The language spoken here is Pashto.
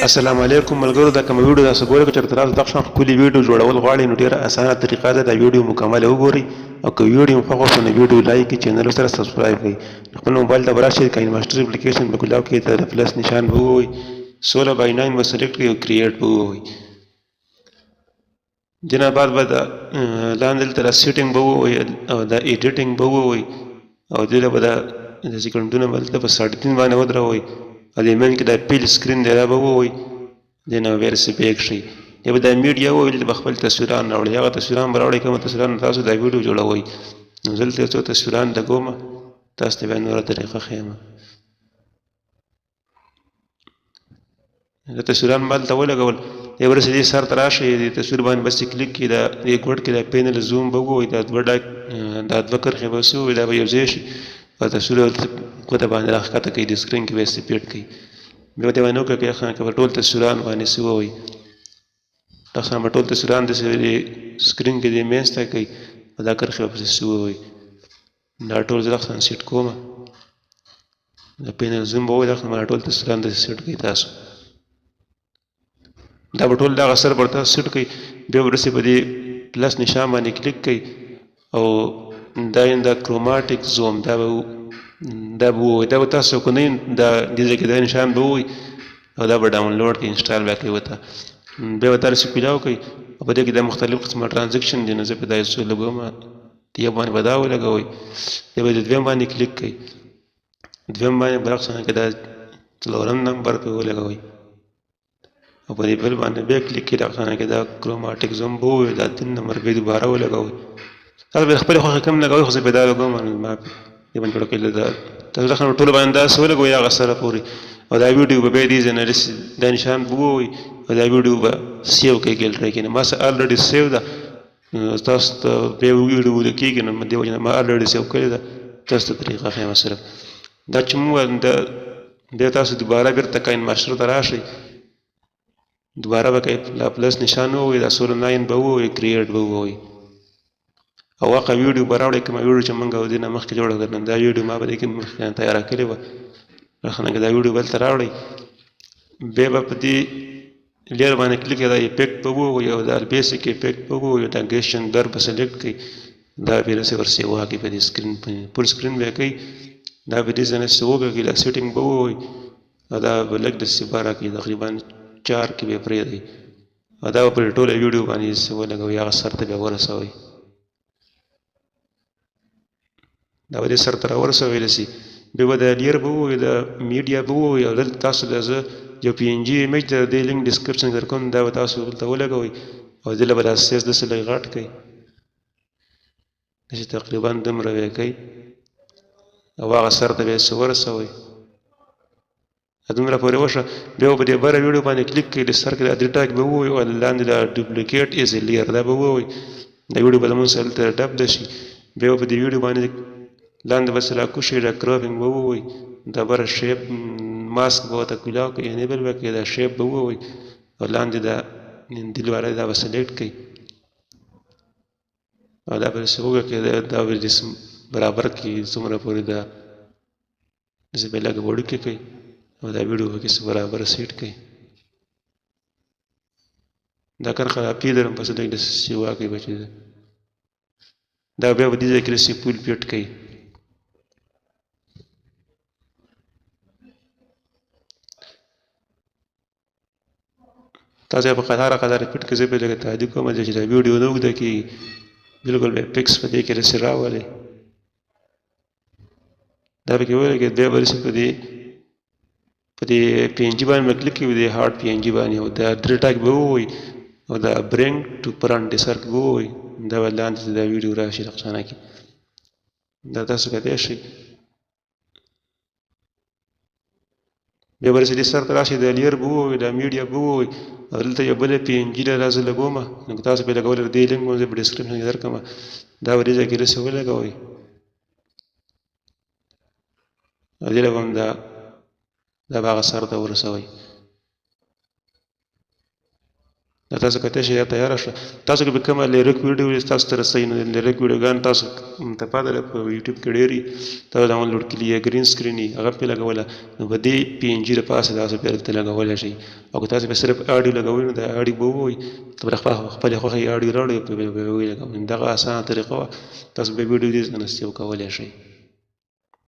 السلام علیکم ملګرو دا کوم ویډیو تاسو ګورئ چې تاسو د ښه کلی ویډیو جوړول غواړئ نو ډیره اسانه طریقه ده دا ویډیو مکمل وګورئ او که ویډیو مو خوښ شو نو ویډیو لایک کړئ چینل سره سبسکرایب کړئ خپل موبایل ته براشئ کاین ماسټر اپلیکیشن په کلاو کې د پلس نشان به ووهئ 16:9 به سلیکټ کړئ او کریټ به ووهئ دینه بعد به لاندې دلته سیټینګ به ووهئ او دا ایډیټینګ به ووهئ او دلته به د سیکنډونه به دلته په 3.5 باندې ودروئ او د مین کې دا پیل سکرین دی دا به ووهئ دینه ورسې بیک شي یا به دا میډیا ووهئ دلته به خپل تصویران راوړئ هغه تصویران به راوړئ کومه تصویران تاسو دا ویډیو جوړوئ نو زه دلته یو څو تصویران لګوم تاسو ته بیا نوره طریقه ښیم دا تصویران ما دلته ولګول یا ورسې دې سر ته راشئ دې تصویر باندې بس کلیک کړئ دا دې ګوټ کې دا پینل زوم به ووهئ دا دوه کرښې به څه ووهئ دا به یو ځای شي او تصویر ګوته باندې راښکته کړئ د سکرین کې به یې سپیډ کړئ بیا ورته باندې وکړئ که به ټول تصویران باندې څه ووهئ دغسې به ټول تصویران داسې سکرین کې دې منځ ته کړئ او دا کرښې به پسې څه ووهئ دا ټول زه دغسې سیټ کوم د پینل زوم به ووهئ دغسې به ټول تصویران داسې سیټ کړئ تاسو دا به ټول دغه سر پر تاسو سیټ کړئ بیا ورسې په دې پلس نشان باندې کلیک کړئ او دا کروماټیک زوم دا به ووهئ دا به تاسو که نه دا دې ځای کې دا نشان به ووهئ او دا به ډاونلوډ کړئ انسټال به کړئ ورته بیا به داسې کولاو کړئ او په دې کې دا مختلف قسمه ټرانزیکشن دي نو زه په دا یو څو لګوم یو باندې به دا ولګوئ بیا به د دویم باندې کلیک کړئ دویم باندې برعکس کې دا څلورم نمبر پې ولګوئ او په دې بل باندې بیا کلیک کړئ دغه کې دا کروماټیک زوم به ووهئ دا 3 نمبر بیا دوباره ولګوئ تاسو به خپلې خوښې کوم لګوئ خو زه پې دا لګوم ما دې باندې جوړه کړې تاسو دغه ټولو باندې داسې ولګوئ هغه سره پورې او دا ویډیو به بیا دې ځای نه دا نشان به ووهئ او دا ویډیو به سیو کړئ ګیلرۍ کې ما سره الریډي سیو ده تاسو ته بیا ویډیو ولې کېږي نو دې وجې نه ما الریډي سیو کړې ده تاسو ته طریقه ښیم صرف دا چې موږ بیا تاسو دوباره بېرته کاین ماسټر ته راشئ دوباره به لا پلس نشان ووهئ دا 16:9 به ووهئ کریټ به ووهئ او هغه ویډیو به راوړئ کومه ویډیو چې موږ دې نه مخکې جوړه کړه دا ویډیو ما به دې کې مخکې تیاره کړې وه راښنه دا ویډیو بلته راوړئ بیا به په دې لیر باندې کلیک کړئ دا افیکټ به ووهئ او دا بیسک افیکټ به ووهئ دا ګیشن در به سلیکټ کړئ دا بیا داسې ورسې واقع په دې سکرین فل سکرین به یې کوئ دا به دې ځای نه وګرځي دا سیټینګ به ووهئ او دا به لږ داسې باره کړئ تقریبا 4 کې به یې پرېږدئ او دا به په ټوله ویډیو باندې ولګوئ هغه سر ته بیا ورسوئ دا به دې سر ته راورسوئ شي بیا به دا لیر به ووهئ دا میډیا به ووهئ او دلته تاسو ته زه یو پي ان جي ایمیج د دې لینک ډسکرپشن کې درکوم دا به تاسو دلته ولګوئ او دلته به دا سیز داسې لږ غټ کړئ داسې تقریبا دومره به یې کوئ او هغه سر ته به یې ورسوئ دومره پورې وشوه بیا به په دې بره ویډیو باندې کلیک کړئ د سر کې دا ډیټاګ به ووهئ او لاندې دا ډوپلیکیټ ایز ا لیر دا به ووهئ دا ویډیو به زموږ سره دلته ډب ده شي بیا به په دې ویډیو باندې لاندې بس را کوشئ دا کراپینګ به ووهئ دا بره شیپ ماسک به ورته کولاو کړئ انیبل به کړئ دا شیپ به ووهئ او لاندې دا دل والا دا به سلیکټ کړئ او دا به داسې وکړئ دا به داسې برابر کړئ څومره پورې دا داسې به لږ وړوکې کړئ او دا ویډیو به کې برابر سیټ کړئ دا کرښه راپې درم پس لږ داسې واقع بچې ده دا بیا به دې ځای کې داسې پول پیټ کړئ تاسو په قطاره فټ کې زه به لږ تعدیل کوم چې دا ویډیو نه اوږده کېږي بلکل به پکس په دې کې داسې راولئ دا پکې ولګېد بیا به داسې په دې پي ان جي باندې به کلیک کړئ دې هارډ پي ان جي باندې او دا ډیټاګ به ووهئ او دا برینګ ټو فرنټ سر به ووهئ دا به لاندې دا ویډیو راشي رخصانه کې دا تاسو کتلی شئ بیا به دې سر ته راشئ دا لیر به ووهئ دا میډیا به ووهئ او دلته یو بله پي ان جي ده زه لګوم نو که تاسو پرې لګولی دې لینک به زه په ډسکرپشن کې درکړم دا به دې ځای کې داسې ولګوئ او دې له به هم دا به هغه سر ته ورسوئ دا تاسو کته شي تیار شو تاسو کې به کومه لیریک ویډیو تاسو ته رسي نو لیریک ویډیوګان تاسو ته پاته ده په یوټیوب کې ډېری تاسو ډاونلوډ کړئ ګرین سکرین هغه په لګوله نو به دې پی ان جی د پاسه تاسو په ته لګولای شي او که تاسو به صرف اډیو لګوئ نو د اډیو به وي ته خپل خوښي اډیو راوړئ په وی لګوئ دغه اسانه طریقه تاسو به ویډیو دې نستیو کولای شي